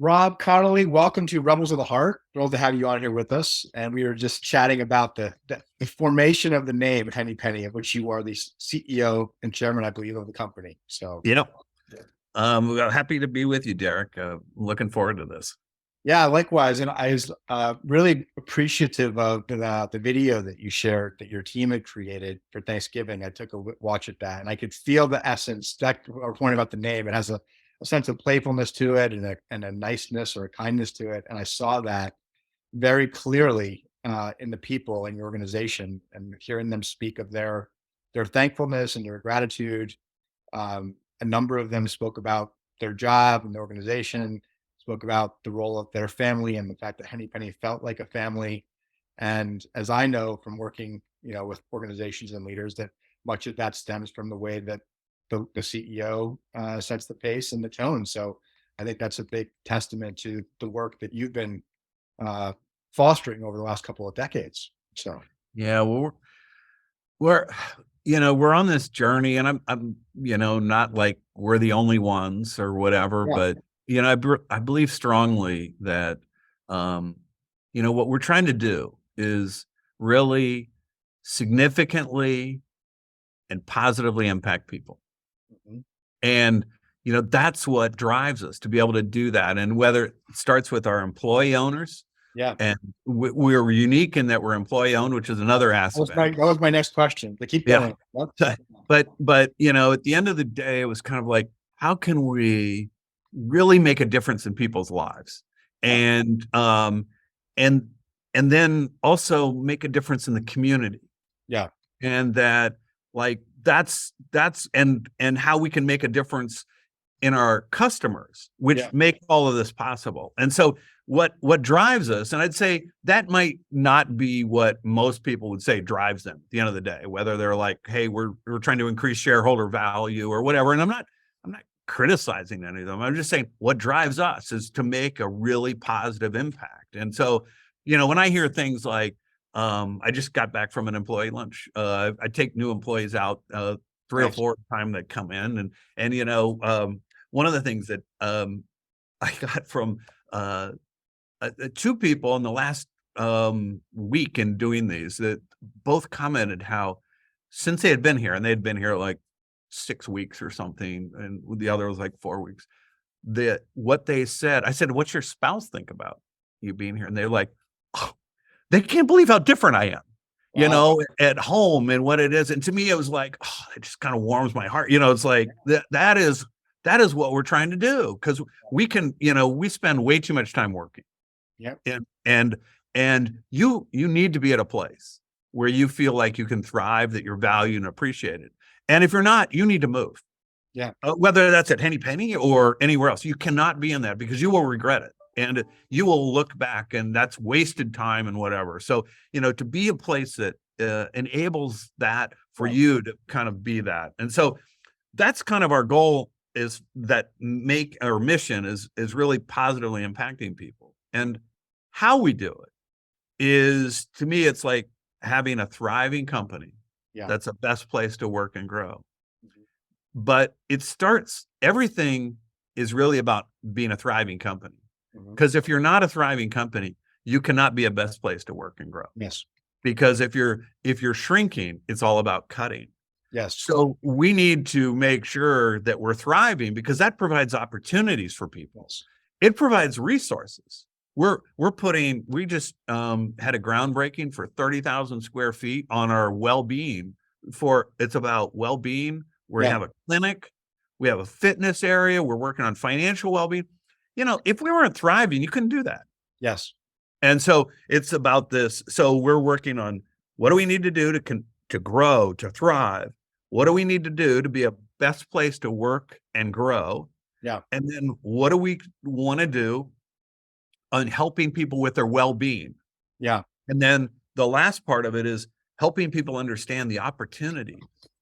Rob Connelly, welcome to Rebels of the Heart. Thrilled to have you on here with us. And we were just chatting about the formation of the name Henny Penny, of which you are the CEO and chairman, I believe, of the company. So, You know, well, happy to be with you, Derek. Looking forward to this. yeah, likewise. And I was really appreciative of the video that you shared that your team had created for Thanksgiving. I took a watch at that, and I could feel the essence. That our point about the name, it has a sense of playfulness to it, and a niceness or a kindness to it. And I saw that very clearly in the people in your organization, and hearing them speak of their thankfulness and their gratitude. A number of them spoke about their job and the organization, spoke about the role of their family and the fact that Henny Penny felt like a family. And as I know from working, with organizations and leaders, that much of that stems from the way that the CEO sets the pace and the tone. So I think that's a big testament to the work that you've been uh, fostering over the last couple of decades. So Yeah, well, we're we're on this journey, and I'm not like we're the only ones or whatever, yeah, but I believe strongly that what we're trying to do is really significantly and positively impact people. mhm, And, that's what drives us to be able to do that. And whether it starts with our employee owners, yeah. and we're unique in that we're employee owned, which is another aspect. That was my next question. But keep Yeah. going. What? But, at the end of the day, it was kind of like, how can we really make a difference in people's lives? Yeah, And, and, and then also make a difference in the community. yeah, And that, like, and how we can make a difference in our customers, yeah, which make all of this possible. And so what drives us, and I'd say that might not be what most people would say drives them at the end of the day, whether they're like, hey, we're trying to increase shareholder value or whatever. And I'm not criticizing any of them. I'm just saying what drives us is to make a really positive impact. And so, when I hear things like, I just got back from an employee lunch. I take new employees out three or nice. four time that come in, and one of the things that I got from two people in the last week in doing these, that both commented how since they had been here, and they had been here like 6 weeks or something, and the other was like 4 weeks, that what they said, I said, what's your spouse think about you being here? And they're like, oh, they can't believe how different I am, Wow. at home and what it is. And to me, it was like, oh, it just kind of warms my heart. It's like that is what we're trying to do, because we can, we spend way too much time working, Yep. and you need to be at a place where you feel like you can thrive, that you're valued and appreciated. And if you're not, you need to move. Yeah. Whether that's at Henny Penny or anywhere else, you cannot be in that, because you will regret it. And you will look back, and that's wasted time and whatever. So, to be a place that enables that for Right. you to kind of be that. And so that's kind of our goal, is that make our mission is really positively impacting people. And how we do it is, to me, it's like having a thriving company Yeah. that's the best place to work and grow. Mhm. But everything is really about being a thriving company. Mhm. Because if you're not a thriving company, you cannot be a best place to work and grow. Yes. Because if you're shrinking, it's all about cutting. Yes. So we need to make sure that we're thriving, because that provides opportunities for people. Yes. It provides resources. We just had a groundbreaking for 30,000 square feet on our well-being. It's about well-being. We Yeah. have a clinic, we have a fitness area, we're working on financial well-being. If we weren't thriving, you couldn't do that. Yes. And so it's about this. So we're working on, what do we need to do to grow, to thrive? What do we need to do to be a best place to work and grow? Yeah. And then what do we want to do on helping people with their well-being? Yeah. And then the last part of it is helping people understand the opportunity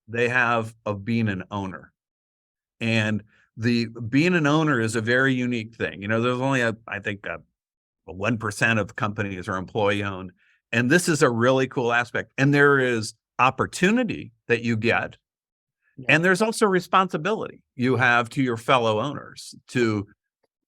they have of being an owner. And the being an owner is a very unique thing. There's only I think 1% of companies are employee owned. And this is a really cool aspect. And there is opportunity that you get. Yeah. And there's also responsibility you have to your fellow owners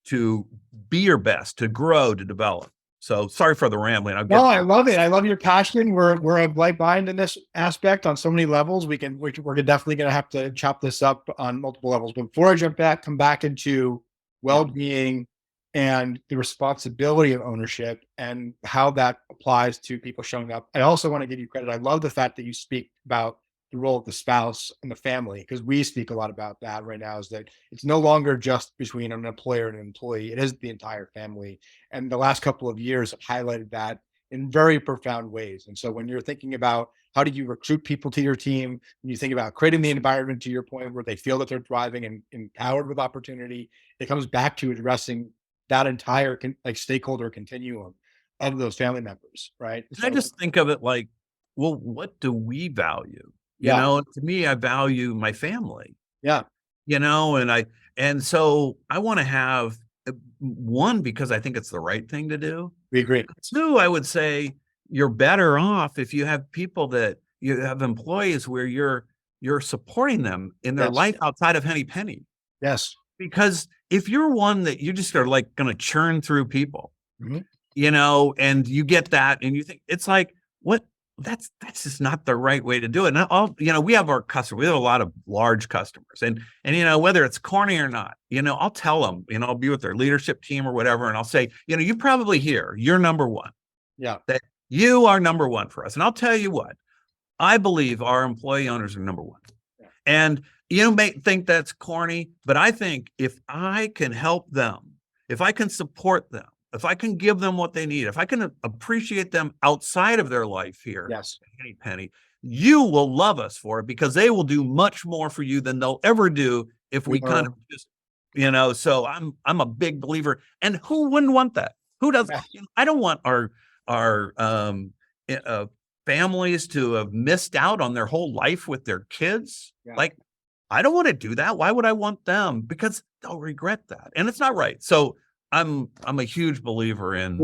to be your best, to grow, to develop. So sorry for the rambling. I'll No, get I love it. I love your passion. We're of like mind in this aspect on so many levels. We're definitely going to have to chop this up on multiple levels. But before I come back into yeah. well-being and the responsibility of ownership and how that applies to people showing up. I also want to give you credit. I love the fact that you speak about the role of the spouse and the family, because we speak a lot about that right now, is that it's no longer just between an employer and an employee. It is the entire family. And the last couple of years have highlighted that in very profound ways. And so when you're thinking about how do you recruit people to your team, when you think about creating the environment, to your point, where they feel that they're thriving and empowered with opportunity, it comes back to addressing that entire like stakeholder continuum of those family members, right? And I just think of it like, well, what do we value? You Yeah, know, to me, I value my family, yeah, and so I want to have one, because I think it's the right thing to do. we agree. Two, I would say you're better off if you have people that you have employees where you're supporting them in their Yes, life outside of Henny Penny. yes, Because if you're one that you just are like going to churn through people, mhm, and you get that and you think it's like, what? That's just not the right way to do it. And we have our customers, we have a lot of large customers, and whether it's corny or not, I'll tell them, I'll be with their leadership team or whatever, and I'll say, you probably hear you're number one, yeah, that you are number one for us. And I'll tell you what, I believe our employee owners are number one. yeah. And you may think that's corny, but I think if I can help them, if I can support them, if I can give them what they need, if I can appreciate them outside of their life here, Yes, Henny Penny, you will love us for it, because they will do much more for you than they'll ever do if we kind of just, so I'm a big believer. And who wouldn't want that? Who does? yeah, I don't want our families to have missed out on their whole life with their kids. yeah. Like, I don't want to do that. Why would I want them? Because they'll regret that, and it's not right. So I'm a huge believer in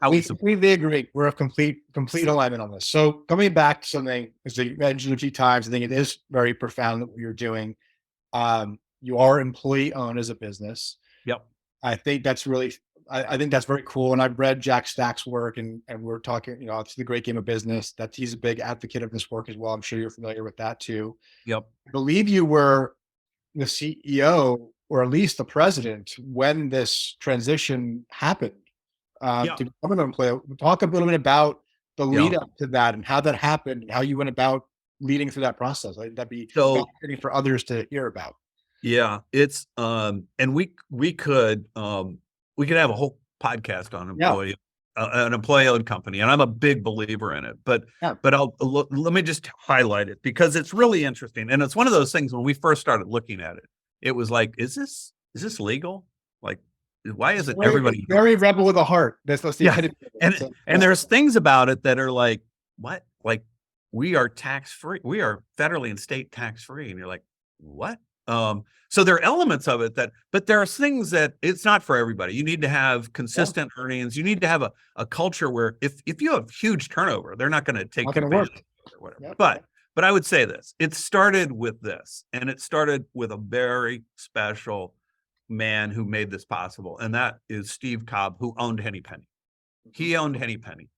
how We we support. completely agree. We're of complete alignment on this. So coming back to something, as you mentioned a few times, I think it is very profound that what you're doing. You are employee owned as a business. Yep. I think that's really, I think that's very cool. And I've read Jack Stack's work, and we're talking, it's the great game of business. That he's a big advocate of this work as well. I'm sure you're familiar with that too. Yep. I believe you were the CEO, or at least the president, when this transition happened Yeah. to become an employee. Talk a little bit about the Yeah. lead up to that and how that happened and how you went about leading through that process. I think that'd be So fascinating for others to hear about. yeah, it's and we could have a whole podcast on Yeah, an employee-owned company, and I'm a big believer in it. But yeah, let me just highlight it, because it's really interesting, and it's one of those things. When we first started looking at it, it was like, is this legal? Like, why isn't everybody? very rebel with a heart? That's the Yeah, edit. and So, and there's things about it that are like, what? Like, we are tax free. We are federally and state tax free, and you're like, what? So there are elements of it but there are things that it's not for everybody. You need to have consistent earnings. You need to have a culture where if you have huge turnover, they're not going to take not going to advantage work. of it or whatever. Yep. But I would say this: it started with this, and it started with a very special man who made this possible, and that is Steve Cobb, who owned Henny Penny. He owned Henny Penny,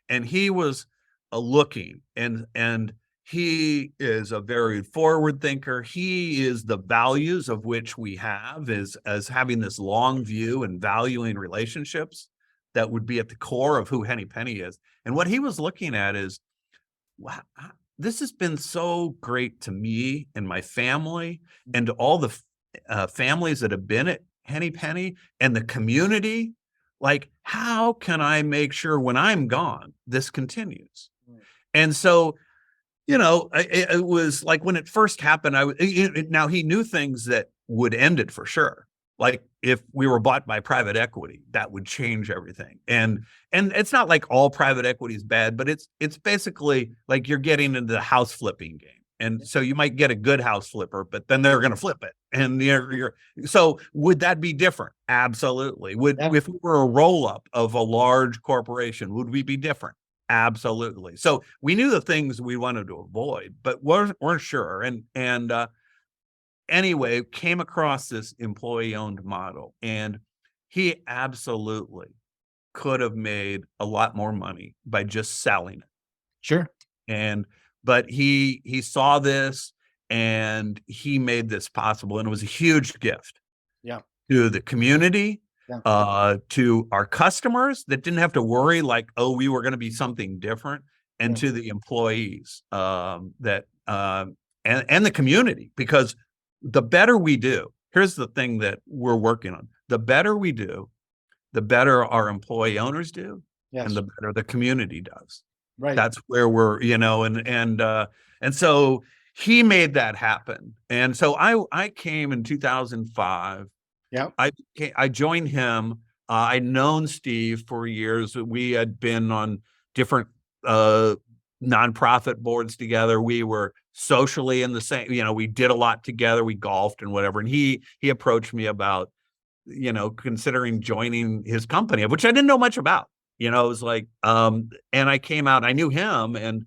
and he was looking, and he is a very forward thinker. He is the values of which we have as having this long view and valuing relationships that would be at the core of who Henny Penny is. And what he was looking at is, wow, this has been so great to me and my family and to all the families that have been at Henny Penny and the community. Like, how can I make sure when I'm gone, this continues? And so, it was like when it first happened, now he knew things that would end it for sure. Like, if we were bought by private equity, that would change everything. And it's not like all private equity is bad, but it's basically like you're getting into the house flipping game. And so you might get a good house flipper, but then they're going to flip it. And so would that be different? Absolutely. If we were a roll up of a large corporation, would we be different? Absolutely. So we knew the things we wanted to avoid, but weren't sure. And anyway, came across this employee owned model, and he absolutely could have made a lot more money by just selling it. Sure. And but he saw this and he made this possible, and it was a huge gift Yeah. to the community, Yeah. to our customers that didn't have to worry like, oh, we were going to be something different, and Yeah. to the employees that and the community, because the better we do, here's the thing that we're working on: the better we do, the better our employee owners do, and Yes. the better the community does. Right. That's where we're, and so he made that happen. And so I came in 2005. Yeah. I joined him. I'd known Steve for years. We had been on different nonprofit boards together. We were socially in the same, we did a lot together. We golfed and whatever. And he approached me about, considering joining his company, which I didn't know much about. It was like, and I came out, I knew him, and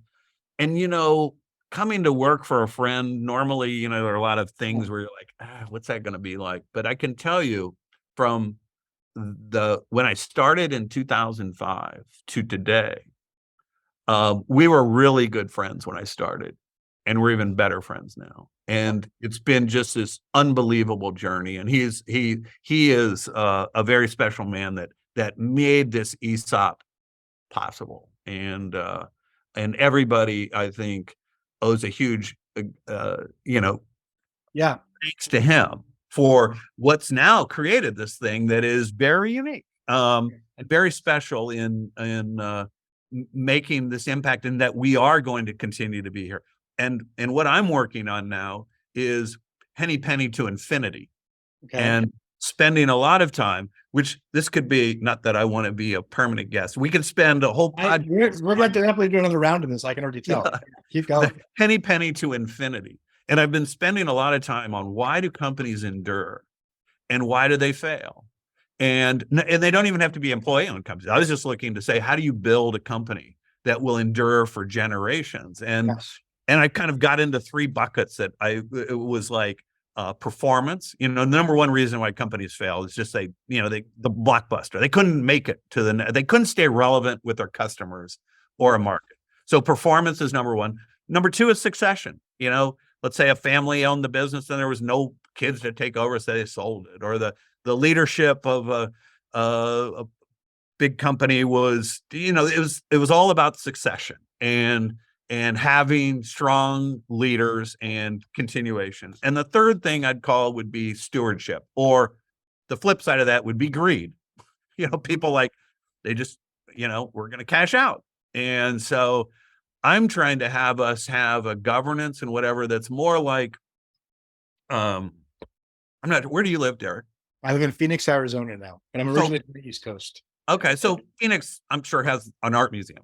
coming to work for a friend, normally, there are a lot of things where you're like, what's that going to be like? But I can tell you, from when I started in 2005 to today, we were really good friends when I started, and we're even better friends now. And it's been just this unbelievable journey. And he is a very special man that made this ESOP possible. And everybody, I think, owes a huge, Yeah. thanks to him for what's now created this thing that is very unique, and very special in making this impact, and that we are going to continue to be here. And what I'm working on now is Henny Penny to infinity. Okay. And spending a lot of time, which this could be, not that I want to be a permanent guest. We could spend a whole podcast. We're going to definitely do another round of this. I can already tell. Yeah. Keep going. Henny Penny to infinity. And I've been spending a lot of time on why do companies endure and why do they fail? And they don't even have to be employee-owned companies. I was just looking to say, how do you build a company that will endure for generations? And Yes. and I kind of got into three buckets that it was like performance. The number one reason why companies fail is just the blockbuster. They couldn't make it they couldn't stay relevant with their customers or a market. So performance is number one. Number two is succession. Let's say a family owned the business and there was no kids to take over, so they sold it. Or the leadership of a big company was, it was all about succession and having strong leaders and continuation. And the third thing I'd call would be stewardship, or the flip side of that would be greed. People they just, we're going to cash out. And so I'm trying to have us have a governance and whatever that's more like, where do you live, Derek? I live in Phoenix, Arizona now, and I'm originally from the East Coast. Okay. So Phoenix, I'm sure, has an art museum.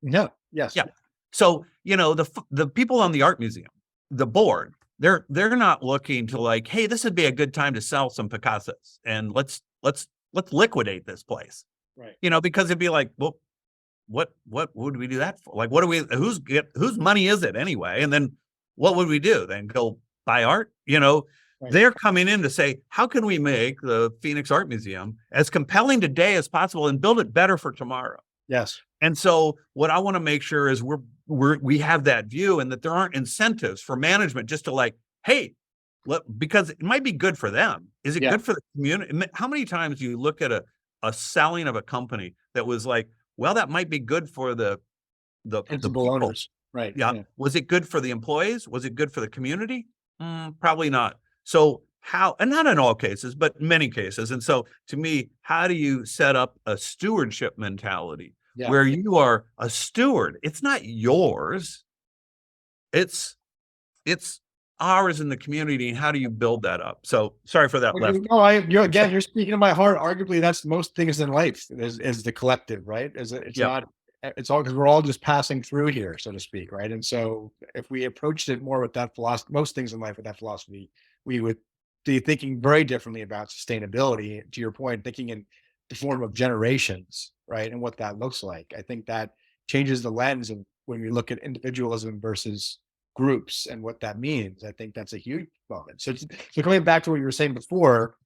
No. Yes. Yeah. So, the people on the art museum, the board, they're not looking to hey, this would be a good time to sell some Picassos and let's liquidate this place. Right. Because it'd be like, well, what would we do that for? What do we, whose money is it anyway? And then what would we do? Then go buy art? Right. They're coming in to say, how can we make the Phoenix Art Museum as compelling today as possible and build it better for tomorrow? Yes. And so what I want to make sure is we have that view, and that there aren't incentives for management just to hey, because it might be good for them. Is it good for the community? How many times do you look at a selling of a company that was well, that might be good for the principal owners. Right. Yeah. Was it good for the employees? Was it good for the community? Probably not. So how, and not in all cases, but many cases. And so to me, how do you set up a stewardship mentality where you are a steward? It's not yours. It's ours in the community. And how do you build that up? So sorry for that. No, you're speaking to my heart. Arguably, that's most things in life is the collective, right? It's all because we're all just passing through here, so to speak, right? And so if we approached it more with that philosophy, most things in life with that philosophy, we would be thinking very differently about sustainability. To your point, thinking in the form of generations, right? And what that looks like. I think that changes the lens of when we look at individualism versus groups and what that means. I think that's a huge moment. So coming back to what you were saying before,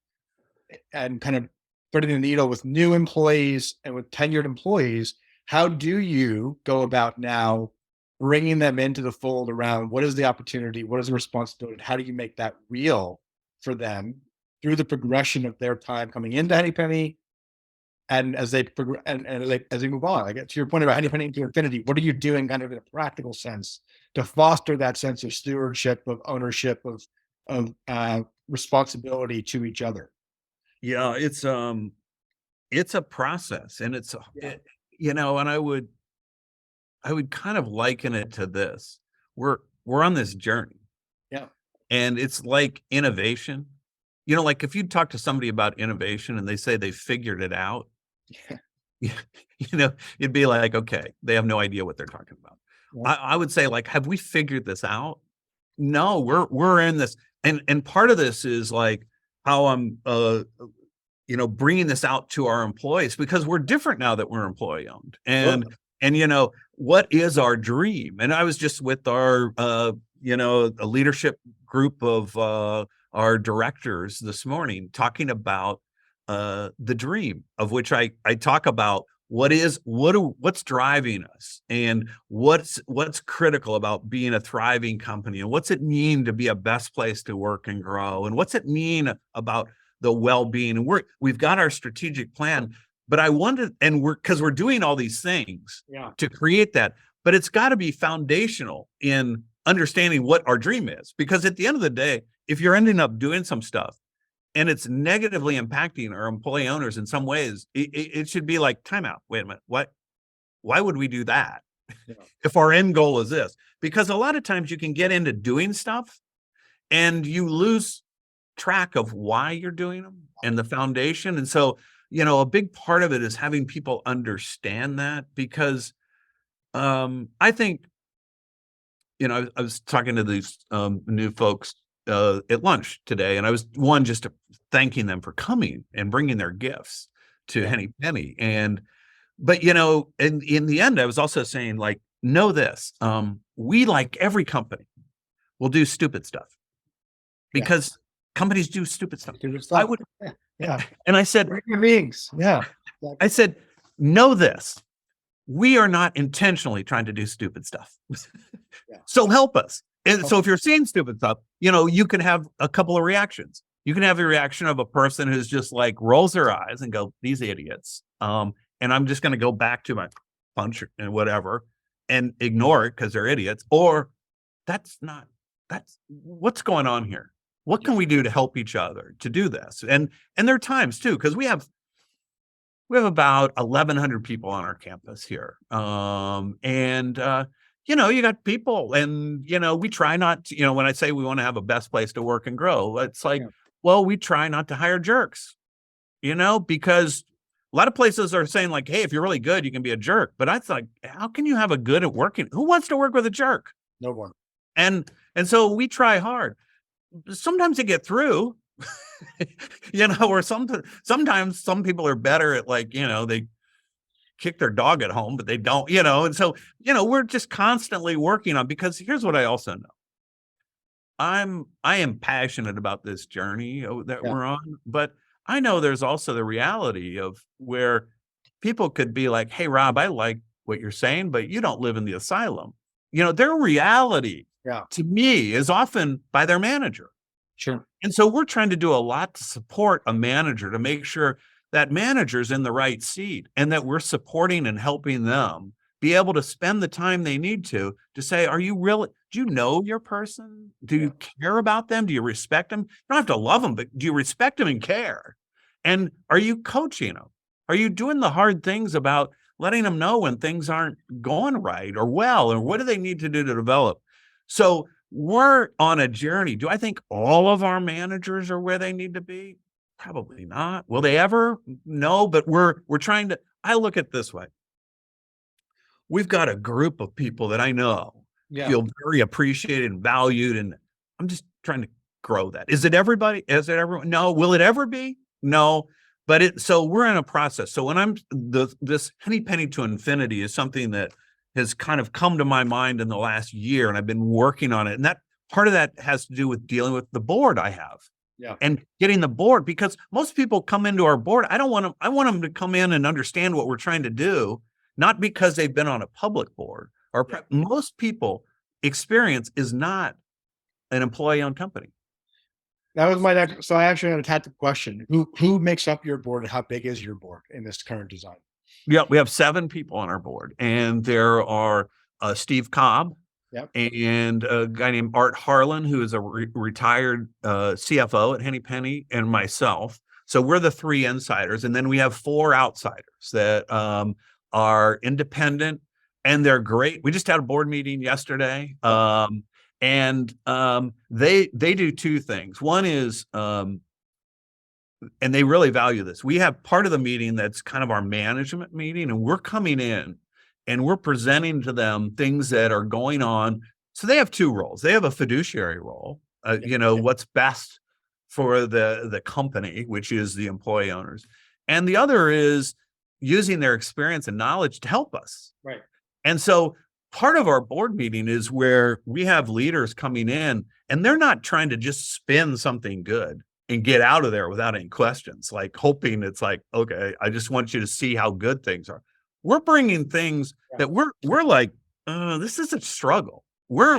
and kind of threading the needle with new employees and with tenured employees. How do you go about now bringing them into the fold around what is the opportunity, what is the responsibility, and how do you make that real for them through the progression of their time coming into Henny Penny, and as they progress and as they move on? I get to your point about Henny Penny into infinity. What are you doing, kind of in a practical sense, to foster that sense of stewardship, of ownership, of responsibility to each other? Yeah, it's a process, and Yeah, and I would kind of liken it to this. We're on this journey, yeah, and it's like innovation. Like if you talk to somebody about innovation and they say they figured it out, yeah, you you'd be like, okay, they have no idea what they're talking about. yeah, I would say, like, have we figured this out? No, we're in this, and part of this is like how I'm bringing this out to our employees, because we're different now that we're employee owned. sure, And what is our dream? And I was just with our a leadership group of our directors this morning, talking about the dream, of which I talk about what's driving us, and what's critical about being a thriving company, and what's it mean to be a best place to work and grow, and what's it mean about the well-being. And we've got our strategic plan, but I wanted, and we're doing all these things yeah, to create that, but it's got to be foundational in understanding what our dream is, because at the end of the day, if you're ending up doing some stuff and it's negatively impacting our employee owners in some ways, it should be like, timeout. Wait a minute. Why would we do that yeah, if our end goal is this? Because a lot of times you can get into doing stuff and you lose track of why you're doing them and the foundation. And so, a big part of it is having people understand that, because I think, I was talking to these new folks at lunch today, and I was just thanking them for coming and bringing their gifts to yeah, Henny Penny. But in the end, I was also saying, like, know this: we, like every company, will do stupid stuff, yeah. because companies do stupid stuff. Do the I stuff. would, Yeah, yeah. and I said, We're human beings. Yeah, I exactly. said, know this: we are not intentionally trying to do stupid stuff. Yeah. So help us. And Oh, so if you're seeing stupid stuff, you can have a couple of reactions. You can have the reaction of a person who's just like rolls their eyes and go, these idiots. And I'm just going to go back to my punch and whatever and ignore it because they're idiots. Or that's what's going on here. What yeah, can we do to help each other to do this? And there are times too, because we have about 1,100 people on our campus here. You got people, and, we try not to, when I say we want to have a best place to work and grow, it's like, yeah, well, we try not to hire jerks, because a lot of places are saying, like, hey, if you're really good, you can be a jerk. But I like, how can you have a good at working? Who wants to work with a jerk? no one. And so we try hard. Sometimes they get through, or sometimes some people are better at, like, they kick their dog at home, but they don't, and so, we're just constantly working on, because here's what I also know. I am passionate about this journey that Yeah, we're on, but I know there's also the reality of where people could be like, hey, Rob, I like what you're saying, but you don't live in the asylum. Their reality yeah, to me is often by their manager. sure. And so we're trying to do a lot to support a manager, to make sure that manager's in the right seat, and that we're supporting and helping them be able to spend the time they need to say, do you know your person? Do Yeah, you care about them? Do you respect them? You don't have to love them, but do you respect them and care? And are you coaching them? Are you doing the hard things about letting them know when things aren't going right or well, or what do they need to do to develop? So we're on a journey. Do I think all of our managers are where they need to be? Probably not. Will they ever? No, but we're trying to. I look at it this way. We've got a group of people that I know yeah, feel very appreciated and valued, and I'm just trying to grow that. Is it everybody? Is it everyone? No. Will it ever be? No. But so we're in a process. So when this Henny Penny to infinity is something that has kind of come to my mind in the last year, and I've been working on it. And that part of that has to do with dealing with the board I have. Yeah. and getting the board, because most people come into our board. I want them to come in and understand what we're trying to do, not because they've been on a public board. Most people experience is not an employee-owned company. That was my next. So I actually had a tactical question. Who makes up your board, and how big is your board in this current design? Yeah, we have 7 people on our board, and there are Steve Cobb, Yep. and a guy named Art Harlan, who is a retired CFO at Henny Penny, and myself. So we're the 3 insiders, and then we have 4 outsiders that are independent, and they're great. We just had a board meeting yesterday, and they do 2 things. One is and they really value this. We have part of the meeting that's kind of our management meeting, and we're coming in and we're presenting to them things that are going on. So they have 2 roles. They have a fiduciary role, what's best for the company, which is the employee owners. And the other is using their experience and knowledge to help us. Right. And so part of our board meeting is where we have leaders coming in, and they're not trying to just spin something good and get out of there without any questions, like hoping it's like, okay, I just want you to see how good things are. We're bringing things that we're like, this is a struggle. Where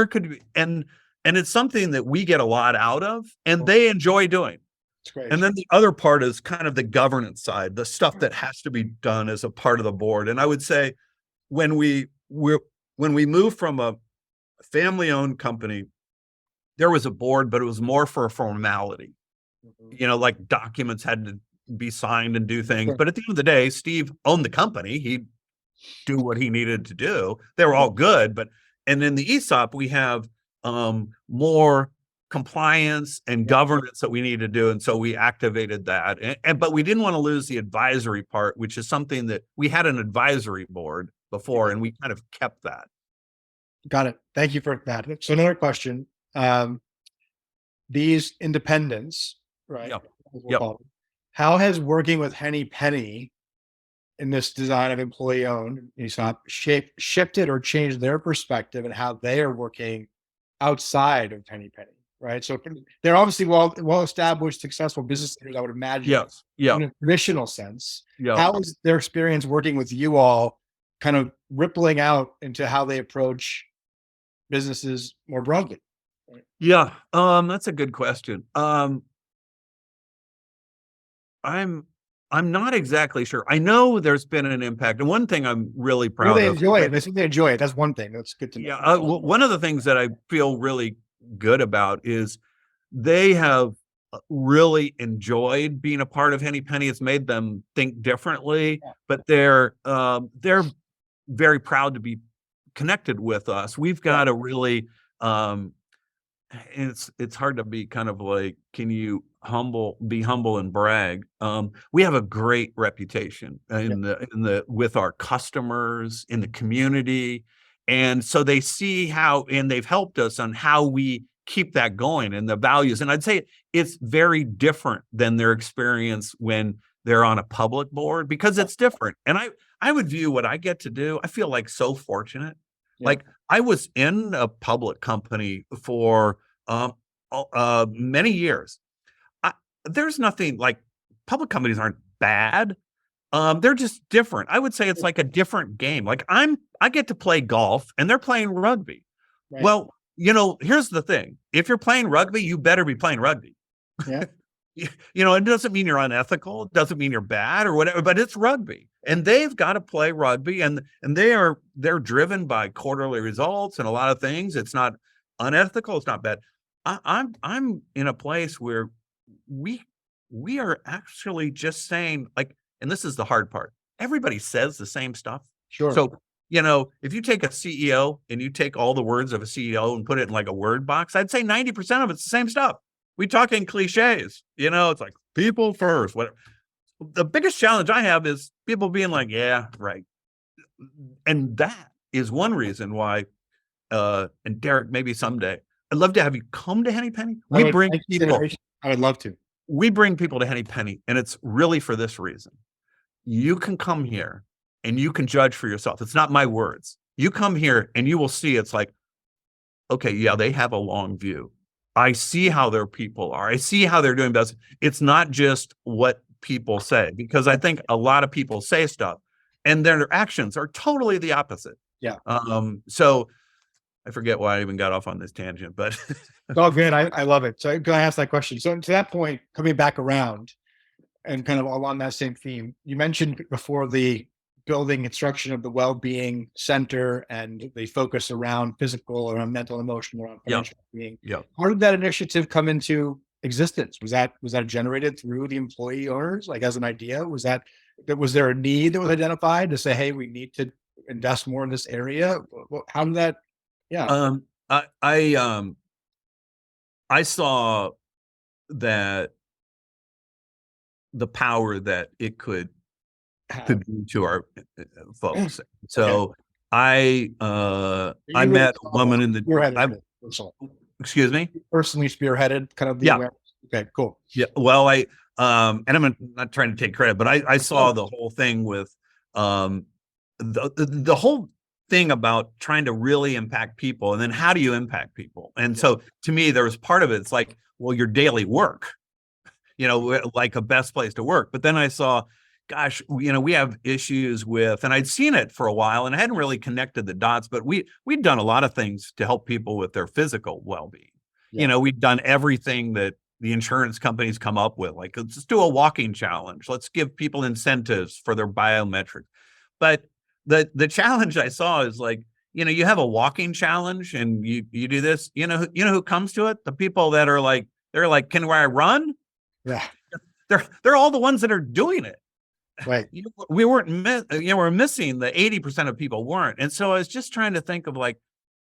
could we, and it's something that we get a lot out of, and they enjoy doing. It's great. And then the other part is kind of the governance side, the stuff that has to be done as a part of the board. And I would say when we moved from a family-owned company, there was a board, but it was more for a formality. Like documents had to be signed and do things. But at the end of the day, Steve owned the company. He'd do what he needed to do. They were all good. And in the ESOP, we have more compliance and governance that we need to do. And so we activated that. But we didn't want to lose the advisory part, which is something that we had an advisory board before, and we kind of kept that. Got it. Thank you for that. So another question. These independents, right? Yep. How has working with Henny Penny in this design of employee-owned ESOP shifted or changed their perspective and how they are working outside of Henny Penny, right? So they're obviously well-established, successful business leaders, I would imagine. Yes. Yeah. In a traditional sense. Yeah. How is their experience working with you all kind of rippling out into how they approach businesses more broadly? Yeah, that's a good question. I'm not exactly sure. I know there's been an impact, and one thing I'm really proud They of. enjoy it. I think they enjoy it. That's one thing. That's good to know. Yeah, one of the things that I feel really good about is they have really enjoyed being a part of Henny Penny. It's made them think differently, but they're very proud to be connected with us. We've got a really it's hard to be kind of like, can you be humble and brag? We have a great reputation with our customers, in the community. And so they see how, and they've helped us on how we keep that going and the values. And I'd say it's very different than their experience when they're on a public board, because it's different. And I would view what I get to do, I feel like so fortunate. Yeah. Like I was in a public company for many years. There's nothing like, public companies aren't bad. They're just different. I would say it's like a different game. Like I get to play golf and they're playing rugby. Right. Well, here's the thing. If you're playing rugby, you better be playing rugby. Yeah. It doesn't mean you're unethical. It doesn't mean you're bad or whatever, but it's rugby, and they've got to play rugby, and they're driven by quarterly results and a lot of things. It's not unethical. It's not bad. I'm in a place where we are actually just saying, like, and this is the hard part. Everybody says the same stuff. Sure. So, if you take a CEO and you take all the words of a CEO and put it in like a word box, I'd say 90% of it's the same stuff. We talk in cliches, it's like people first, whatever. The biggest challenge I have is people being like, yeah, right. And that is one reason why, and Derek, maybe someday, I'd love to have you come to Henny Penny. I would love to. We bring people to Henny Penny, and it's really for this reason. You can come here and you can judge for yourself. It's not my words. You come here and you will see it's like, okay, yeah, they have a long view. I see how their people are. I see how they're doing best. It's not just what people say, because I think a lot of people say stuff and their actions are totally the opposite. Yeah. So I forget why I even got off on this tangent, but It's all good. I love it. So I'm gonna ask that question. So to that point, coming back around and kind of along that same theme, you mentioned before the building construction of the well-being center and the focus around physical, around mental, emotional, around yeah, financial being. yeah. How did that initiative come into existence? Was that generated through the employee owners, like as an idea? Was there a need that was identified to say, hey, we need to invest more in this area? How did that? Yeah. Um, I saw that the power that it could do to our folks. Okay. So I You really met a woman in the spearheaded I it. Personally. excuse me? Personally spearheaded kind of the Yeah. awareness. Okay, cool. Yeah. Well, and I'm not trying to take credit, but I saw the whole thing with um the whole thing about trying to really impact people, and then how do you impact people? And so to me, there was part of it. It's like, well, your daily work, like a best place to work. But then I saw, gosh, we have issues with, and I'd seen it for a while and I hadn't really connected the dots, but we'd done a lot of things to help people with their physical well-being. Yeah. We'd done everything that the insurance companies come up with, like, let's do a walking challenge. Let's give people incentives for their biometrics. But the challenge I saw is like, you have a walking challenge and you do this, who comes to it? The people that are like, they're like, can I run? Yeah. They're all the ones that are doing it. Right. We we're missing the 80% of people weren't. And so I was just trying to think of like,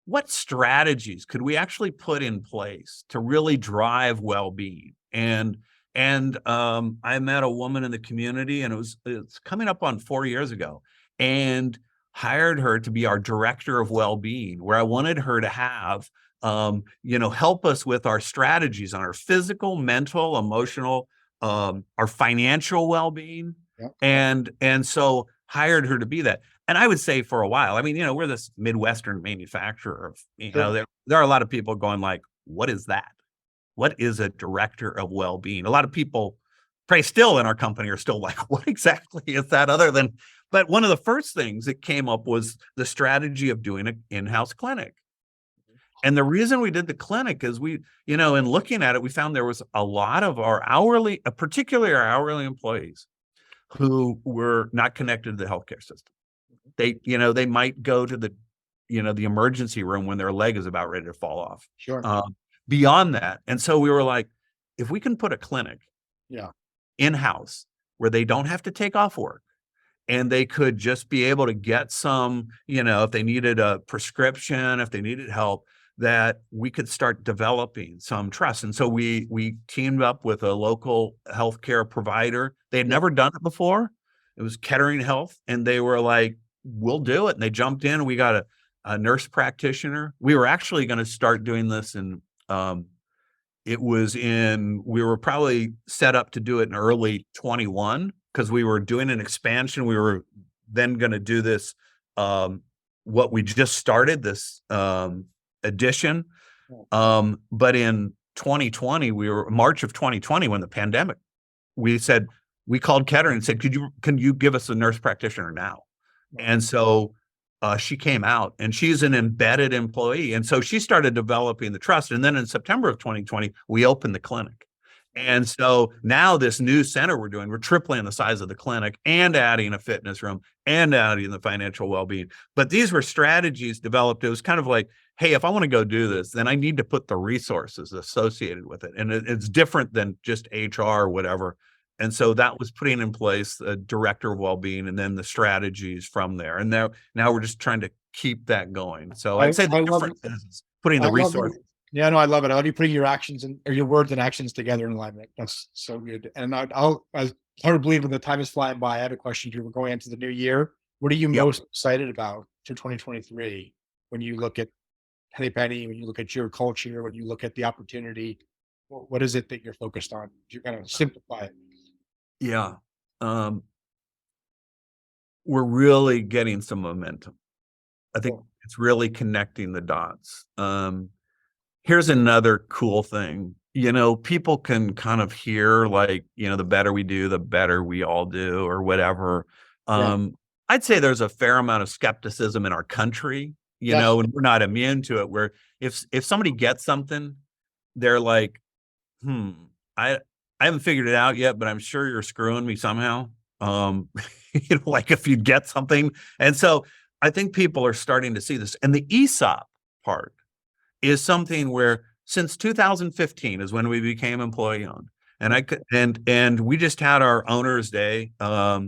what strategies could we actually put in place to really drive well-being? And I met a woman in the community, and it's coming up on 4 years ago, and hired her to be our director of well-being, where I wanted her to have help us with our strategies on our physical, mental, emotional, our financial well-being. Yeah. And so hired her to be that. And I would say for a while, I mean, we're this Midwestern manufacturer of, Sure. there are a lot of people going like, what is that? What is a director of well-being? A lot of people probably still in our company are still like, what exactly is that other than, but one of the first things that came up was the strategy of doing an in-house clinic. And the reason we did the clinic is in looking at it, we found there was a lot of our particularly our hourly employees who were not connected to the healthcare system. They might go to the emergency room when their leg is about ready to fall off. Sure. Beyond that. And so we were like, if we can put a clinic Yeah. in-house where they don't have to take off work, and they could just be able to get some, if they needed a prescription, if they needed help, that we could start developing some trust. And so we teamed up with a local healthcare provider. They had never done it before. It was Kettering Health, and they were like, we'll do it. And they jumped in, and we got a nurse practitioner. We were actually going to start doing this in we were probably set up to do it in early 21, because we were doing an expansion. We were then going to do this, what we just started, this addition. But in 2020, March of 2020, when the pandemic, we called Kettering and said, can you give us a nurse practitioner now? And so she came out, and she's an embedded employee. And so she started developing the trust. And then in September of 2020, we opened the clinic. And so now this new center we're tripling the size of the clinic and adding a fitness room and adding the financial well-being. But these were strategies developed. It was kind of like, hey, if I want to go do this, then I need to put the resources associated with it. And it's different than just HR or whatever. And so that was putting in place a director of well-being, and then the strategies from there. And now we're just trying to keep that going. So I'd say the difference is putting the resources. Yeah, no, I love it. I love you putting your actions or your words and actions together in alignment. That's so good. And I hard to believe when the time is flying by. I have a question here. We're going into the new year. What are you Yep. most excited about for 2023 when you look at Henny Penny, when you look at your culture, when you look at the opportunity? What is it that you're focused on? You kind of simplify it. Yeah. We're really getting some momentum. I think Cool. it's really connecting the dots. Here's another cool thing. People can kind of hear like, the better we do, the better we all do, or whatever. Yeah. I'd say there's a fair amount of skepticism in our country, Yes. and we're not immune to it, where if somebody gets something, they're like, hmm, I I haven't figured it out yet, but I'm sure you're screwing me somehow. Um, like if you get something. And so I think people are starting to see this. And the ESOP part is something where since 2015 is when we became employee owned. And I could, and we just had our owners day, a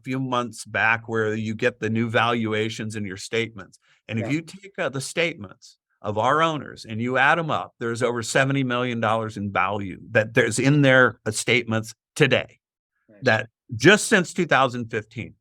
few months back, where you get the new valuations in your statements. And if Yeah. you take the statements of our owners and you add them up, there's over $70 million in value that there's in their statements today, Nice. that just since 2015.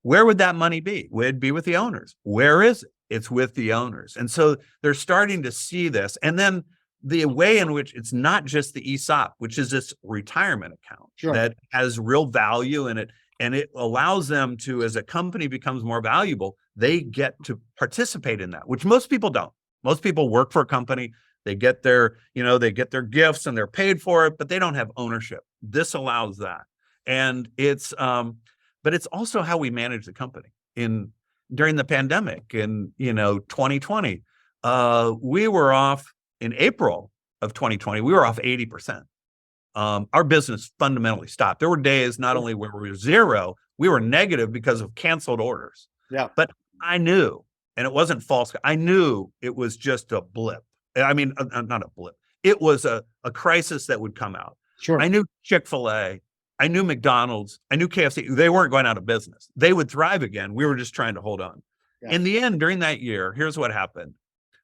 Where would that money be? Would it be with the owners? Where is it? It's with the owners. And so they're starting to see this. And then the way in which it's not just the ESOP, which is this retirement account Sure. that has real value in it. And it allows them to, as a company becomes more valuable, they get to participate in that, which most people don't. Most people work for a company, they get their gifts and they're paid for it, but they don't have ownership. This allows that. And but it's also how we manage the company during the pandemic in 2020. We were off in April of 2020. We were off 80%. Our business fundamentally stopped. There were days not only where we were zero, we were negative because of canceled orders. Yeah. But I knew, and it wasn't false, I knew it was just a blip. I mean, not a blip. It was a crisis that would come out. Sure. I knew Chick-fil-A, I knew McDonald's, I knew KFC. They weren't going out of business. They would thrive again. We were just trying to hold on. Yeah. In the end, during that year, here's what happened.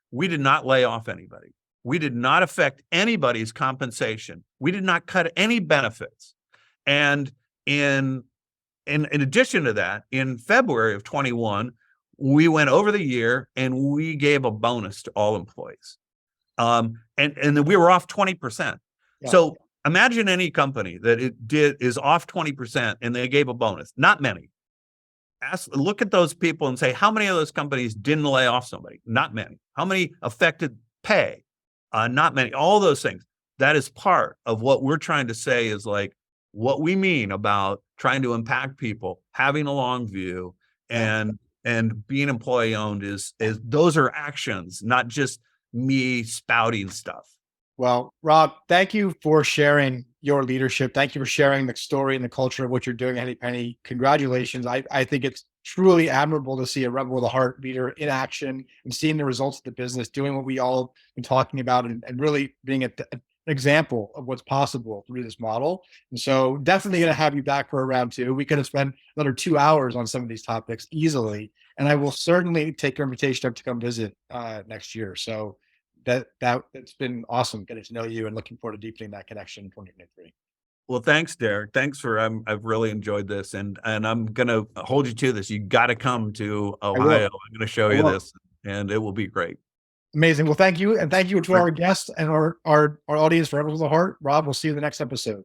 We did not lay off anybody. We did not affect anybody's compensation. We did not cut any benefits. And in addition to that, in February of 21, we went over the year and we gave a bonus to all employees. And then we were off 20%. Yeah. So imagine any company that is off 20% and they gave a bonus. Not many. Look at those people and say, how many of those companies didn't lay off somebody? Not many. How many affected pay? Not many. All those things. That is part of what we're trying to say, is like what we mean about trying to impact people, having a long view, and being employee owned is those are actions, not just me spouting stuff. Well, Rob, thank you for sharing your leadership. Thank you for sharing the story and the culture of what you're doing at Henny Penny. Congratulations. I think it's truly admirable to see a rebel with a heart leader in action and seeing the results of the business, doing what we all been talking about, and really being an example of what's possible through this model. And so definitely going to have you back for a round two. We could have spent another 2 hours on some of these topics easily. And I will certainly take your invitation up to come visit next year. So it's been awesome getting to know you and looking forward to deepening that connection in 2023. Well, thanks, Derek. Thanks for I've really enjoyed this, and I'm gonna hold you to this. You got to come to Ohio. I'm gonna show you this, and it will be great. Amazing. Well, thank you, and thank you to our guests and our audience for Rebels with a Heart. Rob, we'll see you in the next episode.